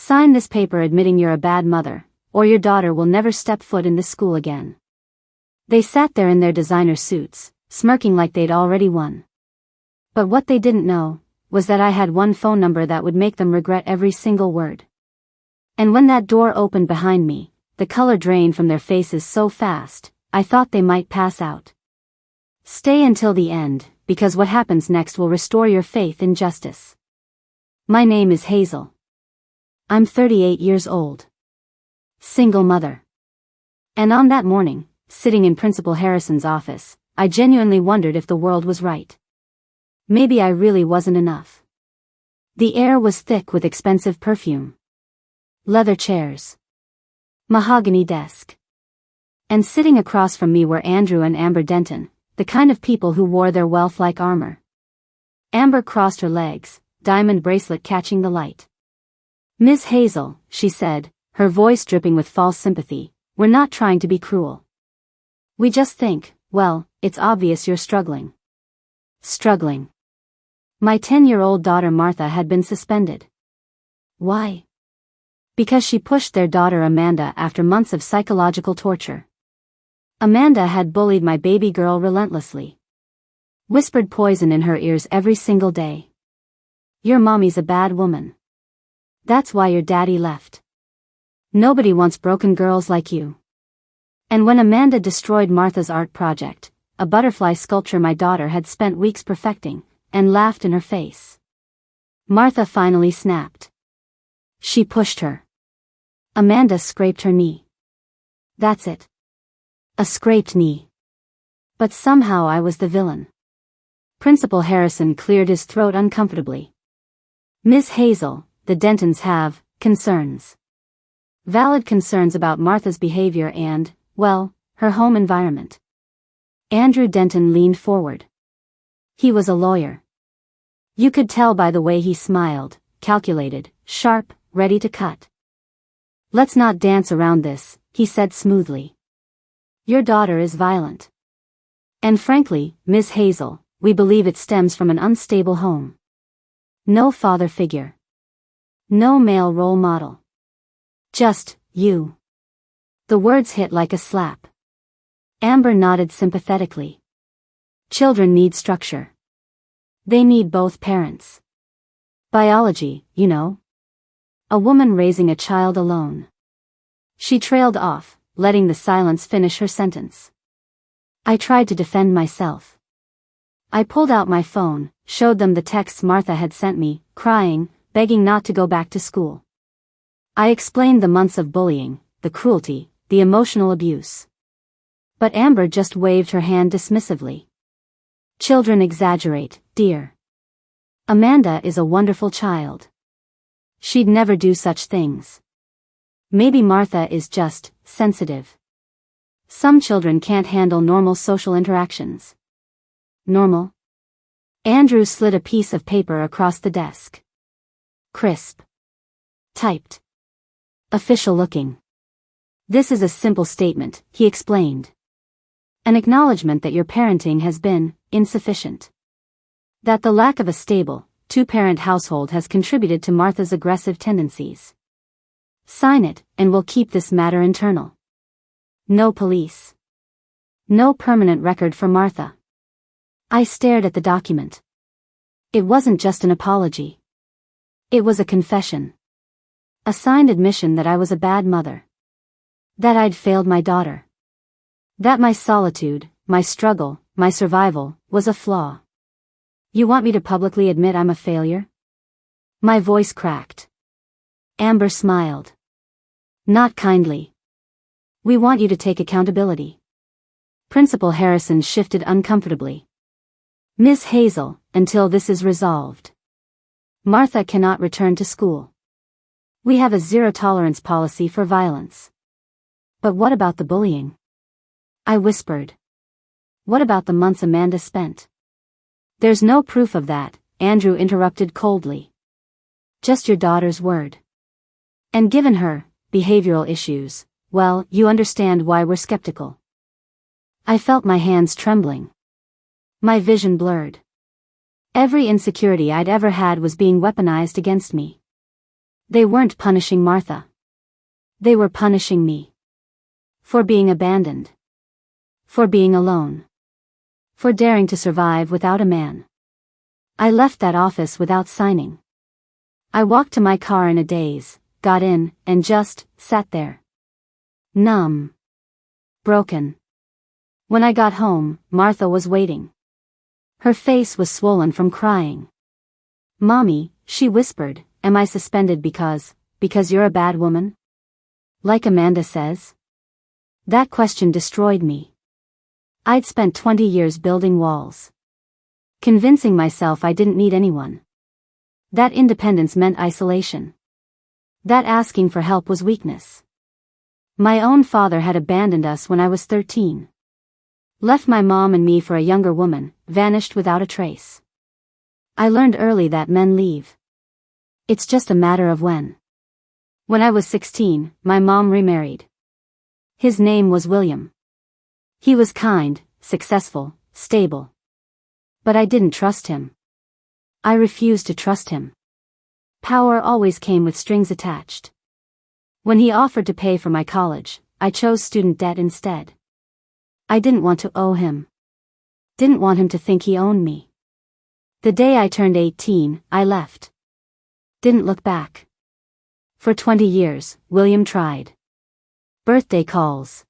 Sign this paper admitting you're a bad mother, or your daughter will never step foot in this school again. They sat there in their designer suits, smirking like they'd already won. But what they didn't know was that I had one phone number that would make them regret every single word. And when that door opened behind me, the color drained from their faces so fast, I thought they might pass out. Stay until the end, because what happens next will restore your faith in justice. My name is Hazel. I'm 38 years old. Single mother. And on that morning, sitting in Principal Harrison's office, I genuinely wondered if the world was right. Maybe I really wasn't enough. The air was thick with expensive perfume. Leather chairs. Mahogany desk. And sitting across from me were Andrew and Amber Denton, the kind of people who wore their wealth like armor. Amber crossed her legs, diamond bracelet catching the light. "Miss Hazel," she said, her voice dripping with false sympathy, "we're not trying to be cruel. We just think, well, it's obvious you're struggling." Struggling. My 10-year-old daughter Martha had been suspended. Why? Because she pushed their daughter Amanda after months of psychological torture. Amanda had bullied my baby girl relentlessly. Whispered poison in her ears every single day. "Your mommy's a bad woman. That's why your daddy left. Nobody wants broken girls like you." And when Amanda destroyed Martha's art project, a butterfly sculpture my daughter had spent weeks perfecting, and laughed in her face, Martha finally snapped. She pushed her. Amanda scraped her knee. That's it. A scraped knee. But somehow I was the villain. Principal Harrison cleared his throat uncomfortably. "Miss Hazel, the Dentons have concerns. Valid concerns about Martha's behavior and, well, her home environment." Andrew Denton leaned forward. He was a lawyer. You could tell by the way he smiled, calculated, sharp, ready to cut. "Let's not dance around this," he said smoothly. "Your daughter is violent. And frankly, Miss Hazel, we believe it stems from an unstable home. No father figure. No male role model. Just, you." The words hit like a slap. Amber nodded sympathetically. Children need structure. They need both parents. Biology, you know. A woman raising a child alone. She trailed off, letting the silence finish her sentence. I tried to defend myself. I pulled out my phone, showed them the texts Martha had sent me, crying, begging not to go back to school. I explained the months of bullying, the cruelty, the emotional abuse. But Amber just waved her hand dismissively. "Children exaggerate, dear. Amanda is a wonderful child. She'd never do such things. Maybe Martha is just sensitive. Some children can't handle normal social interactions." Normal? Andrew slid a piece of paper across the desk. Crisp. Typed. Official looking. "This is a simple statement," he explained. "An acknowledgement that your parenting has been insufficient. That the lack of a stable, two-parent household has contributed to Martha's aggressive tendencies. Sign it, and we'll keep this matter internal. No police. No permanent record for Martha." I stared at the document. It wasn't just an apology. It was a confession. A signed admission that I was a bad mother. That I'd failed my daughter. That my solitude, my struggle, my survival, was a flaw. "You want me to publicly admit I'm a failure?" My voice cracked. Amber smiled. Not kindly. "We want you to take accountability." Principal Harrison shifted uncomfortably. "Miss Hazel, until this is resolved, Martha cannot return to school. We have a zero-tolerance policy for violence." "But what about the bullying?" I whispered. "What about the months Amanda spent?" "There's no proof of that," Andrew interrupted coldly. "Just your daughter's word. And given her behavioral issues, well, you understand why we're skeptical." I felt my hands trembling. My vision blurred. Every insecurity I'd ever had was being weaponized against me. They weren't punishing Martha. They were punishing me. For being abandoned. For being alone. For daring to survive without a man. I left that office without signing. I walked to my car in a daze, got in, and just sat there. Numb. Broken. When I got home, Martha was waiting. Her face was swollen from crying. "Mommy," she whispered, "am I suspended because you're a bad woman? Like Amanda says?" That question destroyed me. I'd spent 20 years building walls. Convincing myself I didn't need anyone. That independence meant isolation. That asking for help was weakness. My own father had abandoned us when I was 13. Left my mom and me for a younger woman, vanished without a trace. I learned early that men leave. It's just a matter of when. When I was 16, my mom remarried. His name was William. He was kind, successful, stable. But I didn't trust him. I refused to trust him. Power always came with strings attached. When he offered to pay for my college, I chose student debt instead. I didn't want to owe him. Didn't want him to think he owned me. The day I turned 18, I left. Didn't look back. For 20 years, William tried. Birthday calls.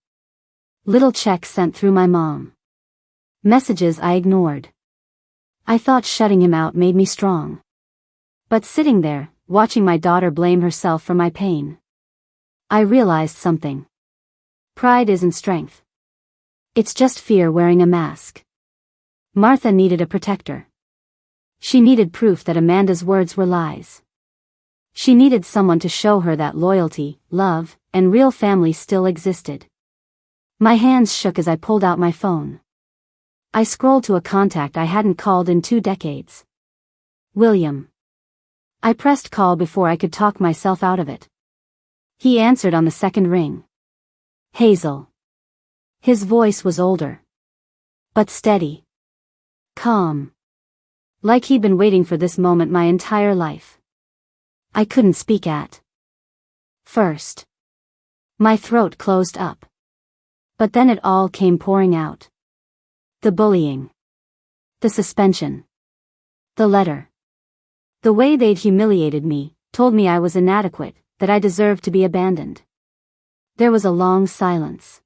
Little checks sent through my mom. Messages I ignored. I thought shutting him out made me strong. But sitting there, watching my daughter blame herself for my pain, I realized something. Pride isn't strength. It's just fear wearing a mask. Martha needed a protector. She needed proof that Amanda's words were lies. She needed someone to show her that loyalty, love, and real family still existed. My hands shook as I pulled out my phone. I scrolled to a contact I hadn't called in 2 decades. William. I pressed call before I could talk myself out of it. He answered on the second ring. Hazel. His voice was older. But steady. Calm. Like he'd been waiting for this moment my entire life. I couldn't speak at first. My throat closed up. But then it all came pouring out. The bullying. The suspension. The letter. The way they'd humiliated me, told me I was inadequate, that I deserved to be abandoned. There was a long silence.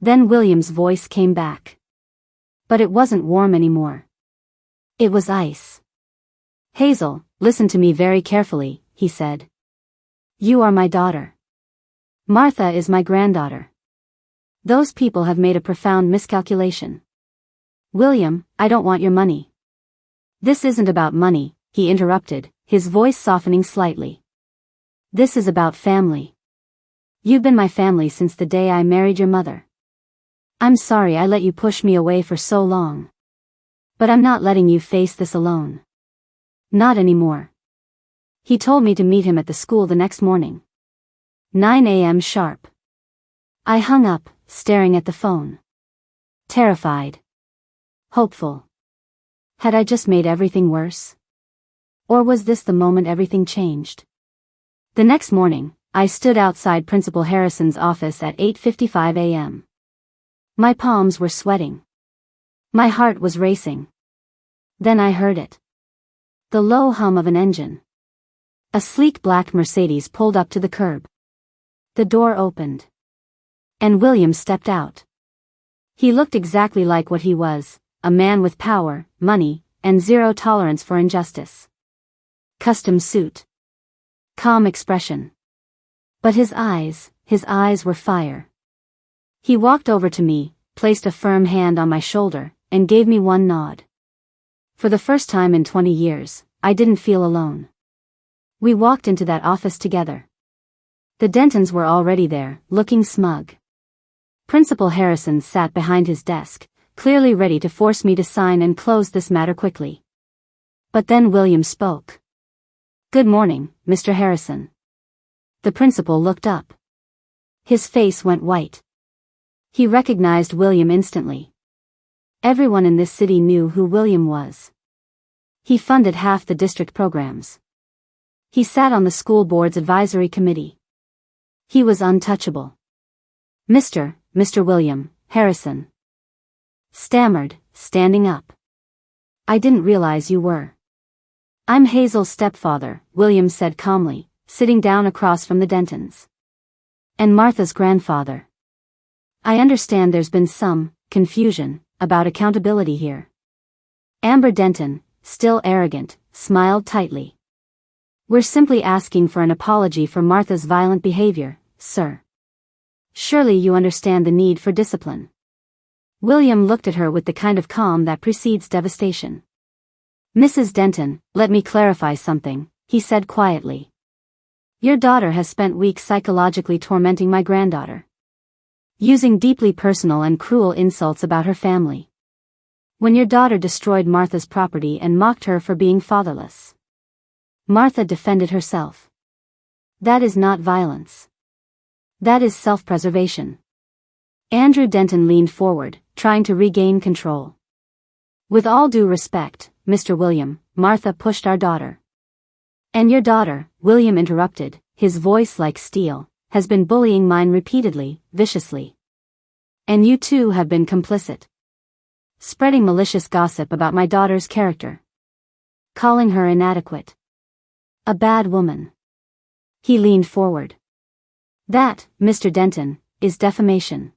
Then William's voice came back. But it wasn't warm anymore. It was ice. Hazel, listen to me very carefully, he said. You are my daughter. Martha is my granddaughter. Those people have made a profound miscalculation. William, I don't want your money. This isn't about money, he interrupted, his voice softening slightly. This is about family. You've been my family since the day I married your mother. I'm sorry I let you push me away for so long. But I'm not letting you face this alone. Not anymore. He told me to meet him at the school the next morning. 9 a.m. sharp. I hung up, staring at the phone. Terrified. Hopeful. Had I just made everything worse? Or was this the moment everything changed? The next morning, I stood outside Principal Harrison's office at 8:55 a.m. My palms were sweating. My heart was racing. Then I heard it. The low hum of an engine. A sleek black Mercedes pulled up to the curb. The door opened. And William stepped out. He looked exactly like what he was, a man with power, money, and zero tolerance for injustice. Custom suit. Calm expression. But his eyes were fire. He walked over to me, placed a firm hand on my shoulder, and gave me one nod. For the first time in 20 years, I didn't feel alone. We walked into that office together. The Dentons were already there, looking smug. Principal Harrison sat behind his desk, clearly ready to force me to sign and close this matter quickly. But then William spoke. Good morning, Mr. Harrison. The principal looked up. His face went white. He recognized William instantly. Everyone in this city knew who William was. He funded half the district programs. He sat on the school board's advisory committee. He was untouchable. Mr. William Harrison stammered, standing up. I didn't realize you were. I'm Hazel's stepfather, William said calmly, sitting down across from the Dentons. And Martha's grandfather. I understand there's been some confusion about accountability here. Amber Denton, still arrogant, smiled tightly. We're simply asking for an apology for Martha's violent behavior, sir. Surely you understand the need for discipline. William looked at her with the kind of calm that precedes devastation. Mrs. Denton, let me clarify something, he said quietly. Your daughter has spent weeks psychologically tormenting my granddaughter. Using deeply personal and cruel insults about her family. When your daughter destroyed Martha's property and mocked her for being fatherless. Martha defended herself. That is not violence. That is self-preservation. Andrew Denton leaned forward, trying to regain control. With all due respect, Mr. William, Martha pushed our daughter. And your daughter, William interrupted, his voice like steel, has been bullying mine repeatedly, viciously. And you too have been complicit. Spreading malicious gossip about my daughter's character. Calling her inadequate. A bad woman. He leaned forward. That, Mr. Denton, is defamation.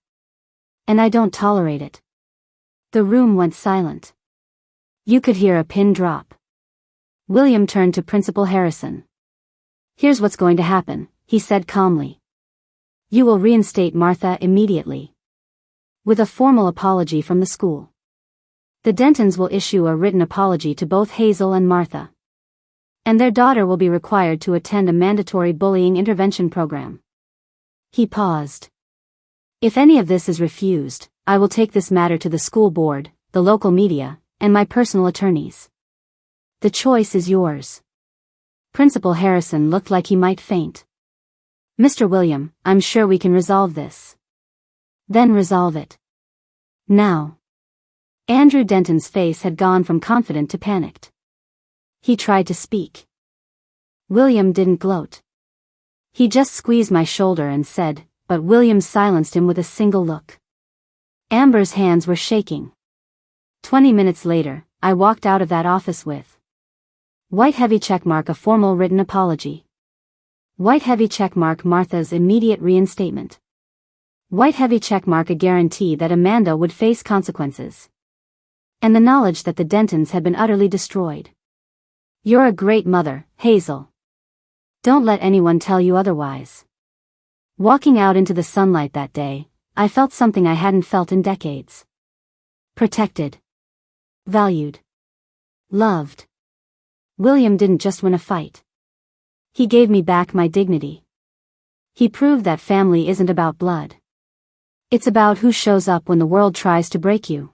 And I don't tolerate it. The room went silent. You could hear a pin drop. William turned to Principal Harrison. Here's what's going to happen, he said calmly. You will reinstate Martha immediately. With a formal apology from the school. The Dentons will issue a written apology to both Hazel and Martha. And their daughter will be required to attend a mandatory bullying intervention program. He paused. If any of this is refused, I will take this matter to the school board, the local media, and my personal attorneys. The choice is yours. Principal Harrison looked like he might faint. Mr. William, I'm sure we can resolve this. Then resolve it. Now. Andrew Denton's face had gone from confident to panicked. He tried to speak. William didn't gloat. He just squeezed my shoulder and said, but William silenced him with a single look. Amber's hands were shaking. 20 minutes later, I walked out of that office with white heavy checkmark, a formal written apology. White heavy checkmark, Martha's immediate reinstatement. White heavy checkmark, a guarantee that Amanda would face consequences. And the knowledge that the Dentons had been utterly destroyed. You're a great mother, Hazel. Don't let anyone tell you otherwise. Walking out into the sunlight that day, I felt something I hadn't felt in decades. Protected. Valued. Loved. William didn't just win a fight. He gave me back my dignity. He proved that family isn't about blood. It's about who shows up when the world tries to break you.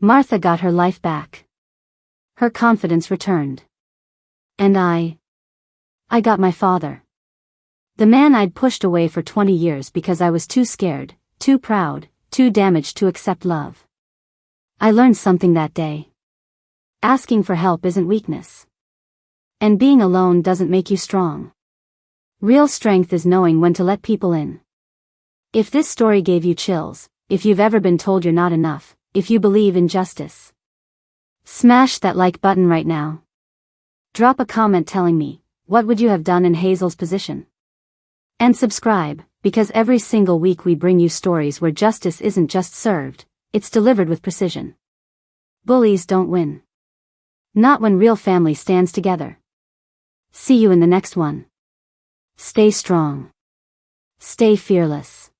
Martha got her life back. Her confidence returned. And I got my father. The man I'd pushed away for 20 years because I was too scared, too proud, too damaged to accept love. I learned something that day. Asking for help isn't weakness. And being alone doesn't make you strong. Real strength is knowing when to let people in. If this story gave you chills, if you've ever been told you're not enough, if you believe in justice, smash that like button right now. Drop a comment telling me, what would you have done in Hazel's position? And subscribe, because every single week we bring you stories where justice isn't just served, it's delivered with precision. Bullies don't win. Not when real family stands together. See you in the next one. Stay strong. Stay fearless.